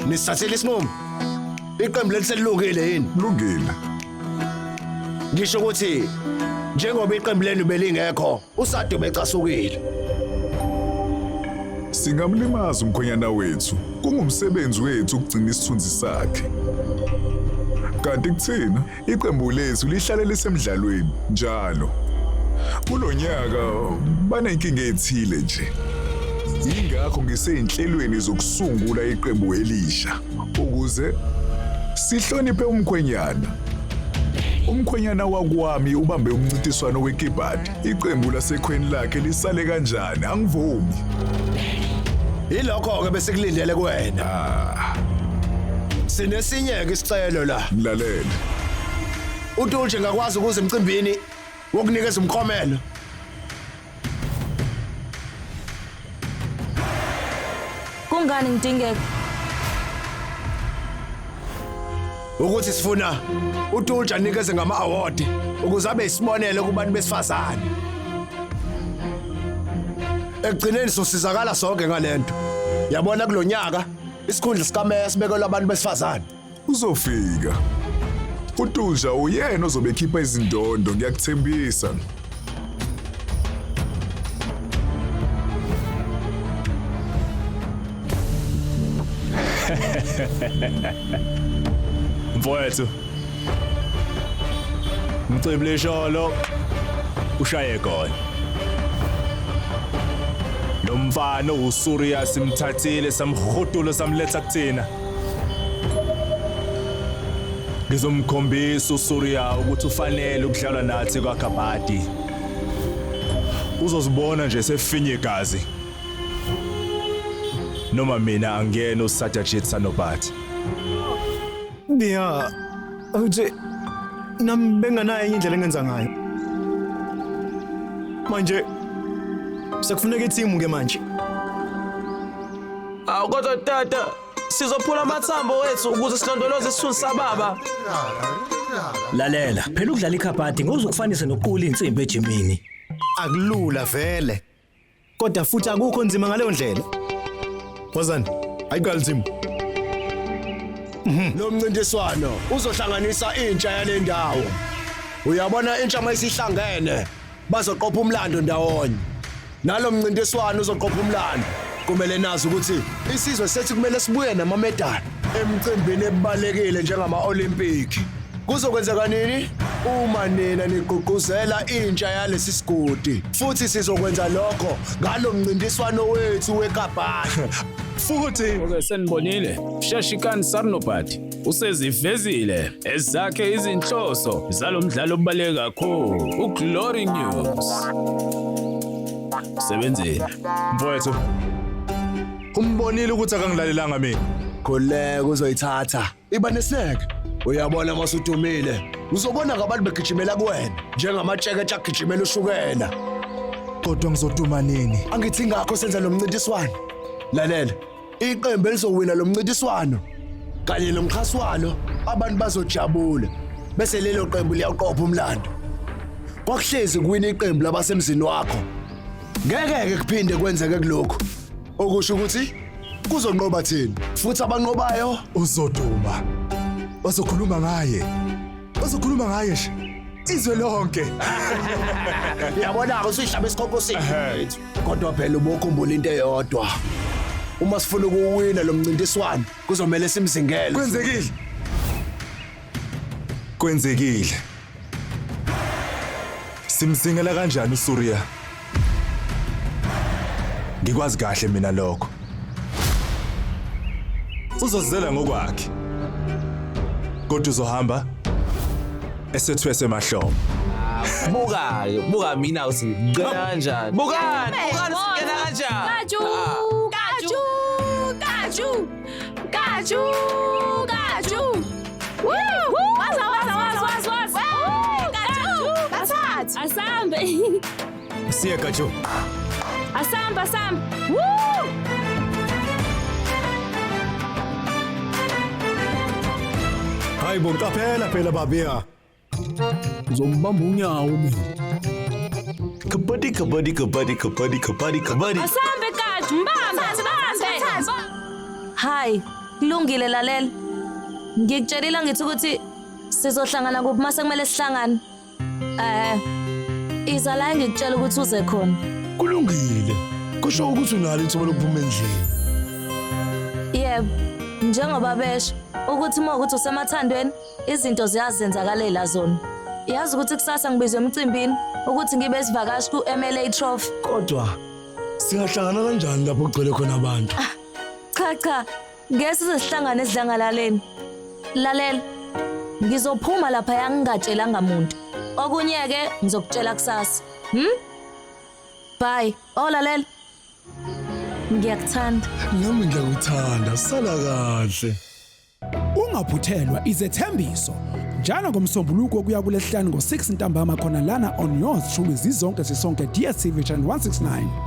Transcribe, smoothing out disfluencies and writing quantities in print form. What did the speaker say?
Nisithathile isinqumo. Iqembu leliselungile yini? Lungile. Ngisho ukuthi njengoba iqembu lenu belingekho, uSadu becasukile. Singamlimaza umkhwenyana wethu. Kungumsebenzi wethu ukugcina isithunzi sakhe. Kanti kuthina iqembu lethu lihlale lisemidlalweni njalo. Kulonyaka banenkinga ethile nje. Yingakho ngiseyinhlelweni zokusungula iqembu elisha ukuze sihloniphe umkhwenyana. Umkhwenyana wakwami ubambe umncintiswano wekibhadi. Iqembu lasekhweni lakhe lisale kanjani? Angivumi. Yilokho-ke bese kulindele kuwena. Sinesinye-ke isicelo la. Mlalele. uTulje ngakwazi ukuza emcimbini wokunikeza umklomelo. Kungani ngidingeka? Ukuthi sifuna uTulje anikeze ngama-award ukuze abe isibonelo kubantu besifazane. Ekugcineni sosizakala sonke ngalento. Yabona kulonyaka isikhundla sikameya sibekelwe abantu besifazane. Uzofika. uTulje uyena ozobe ekhipha izindondo, ngiyakuthembisa. Mfowethu. Mcimbi lesholo ushaye khona. Lo mfana uSuriya simthathile samhudula samletha kuthina. Ngizomkhombisa uSuriya ukuthi ufanele ukudlalwa nathi kwaKabhadi. Uzozibona nje sefinye igazi. Noma mina angiyena uSatyajit Sanopat. Ya, uthi nami benganayo indlela engenza ngayo. Manje sekufuneka ithimu ke manje. Awu kodwa tata, sizophula amathambo wethu ukuze silondoloze isithunzi sababa. Lalela, phela ukudlala iKhabhadi ngokufanisa nokuqula insimbi ejimini. Akulula vele. Kodwa futhi akukho nzima ngaleyo ndlela. Wazani? Ayiqala ithimu. Lo mncintiswano uzohlanganisa intsha yale ndawo. Uyabona intsha mayisihlangene bazoqopha umlando ndawonye. Nalo mncintiswano uzoqopha umlando. Kumele nazi ukuthi isizwe sethu kumele sibuye namamedali emcimbini ebalekile njengama-Olimpiki. Kuzokwenzeka nini? Uma nina nigqugquzela intsha yalesi sigodi. Futhi sizokwenza lokho ngalo mncintiswano wethu weKabhadi. Futhi Oke senibonile Shashikani Sarnopati usezivezile ezakhe izinhloso zalomdlalo obaleka kakhulu uGlory News. Sebenzile mfowethu. Umbonile ukuthi akangilalelanga mina. Khuleka uzoyithatha. Iba nesineke. Uyabona masudumile. Uzobona ngabantu begijimela kuwena njengamatsheketshe agijimela ushukela. Kodwa ngizoduma nini? Angithi ngakho senza lo mncintiswano. Lalela. Iqembu elizowina lo mncintiswano kanye nomkhaswano abantu bazojabula bese lelo qembu liyaqopha umlando. Kwakuhlezi kuwina iqembu labasemzini wakho. Ngeke kuphinde kwenzeke kulokho. Okusho ukuthi kuzonqoba thina. Futhi abanqobayo Uzoduma. Bazokhuluma ngaye. Bazokhuluma ngaye nje. Izwe lonke. Yabona usihlaba isikhokosini. Kodwa phela ubokhumbula into eyodwa. Uma sifuna ukuwina lo mncintiswano kuzomela simzingele. Kwenzekile. Kwenzekile. Simzingela kanjani uSuriya? Ngikwazi kahle mina lokho. Uzozela ngokwakhe. Kodwa uzohamba esethwese emahlombe. Buka mina usigcina kanjani? Bukani usigcina kanjani? Kaju. Woo! Waza. Kaju. Asambe. Siya Kaju. Asamba. Woo! Hayibo qaphela phela babiya. uzombamba unyawo mina. Kabhadi. Asambe Kaju, mbamba. Hayi, Kulungile lalela. Ngikutshelile ngithi ukuthi sizohlangana kuphi mase kumele sihlangane. Iza la ngikutshela ukuthi uze khona. Kulungile. Kusho ukuthi unalo ithuba lokuphuma endlini. Yebo. Njengoba besho ukuthi ukuthi usemathandweni izinto ziyazenzakalela zona. Yazi ukuthi kusasa ngibizwe emcimbini ukuthi ngibe isivakashi ku-MLA Trophy. Kodwa singahlangana kanjani lapho kugcwele khona abantu? Cha. Ngeke sihlangane esidlangalaleni. Lalela. Ngizophuma lapha yangingatshelanga umuntu. Okunye ke ngizokutshela kusasa. Bye. Lalela. Ngiyakuthanda. Nami ngiyakuthanda, sala kahle. Ungaphuthelwa izethembiso. Njalo ngomsombuluko kuya kulesihlanu ngo6 ntambama khona lana on yours truly zizonke sisonke DSTV channel 169.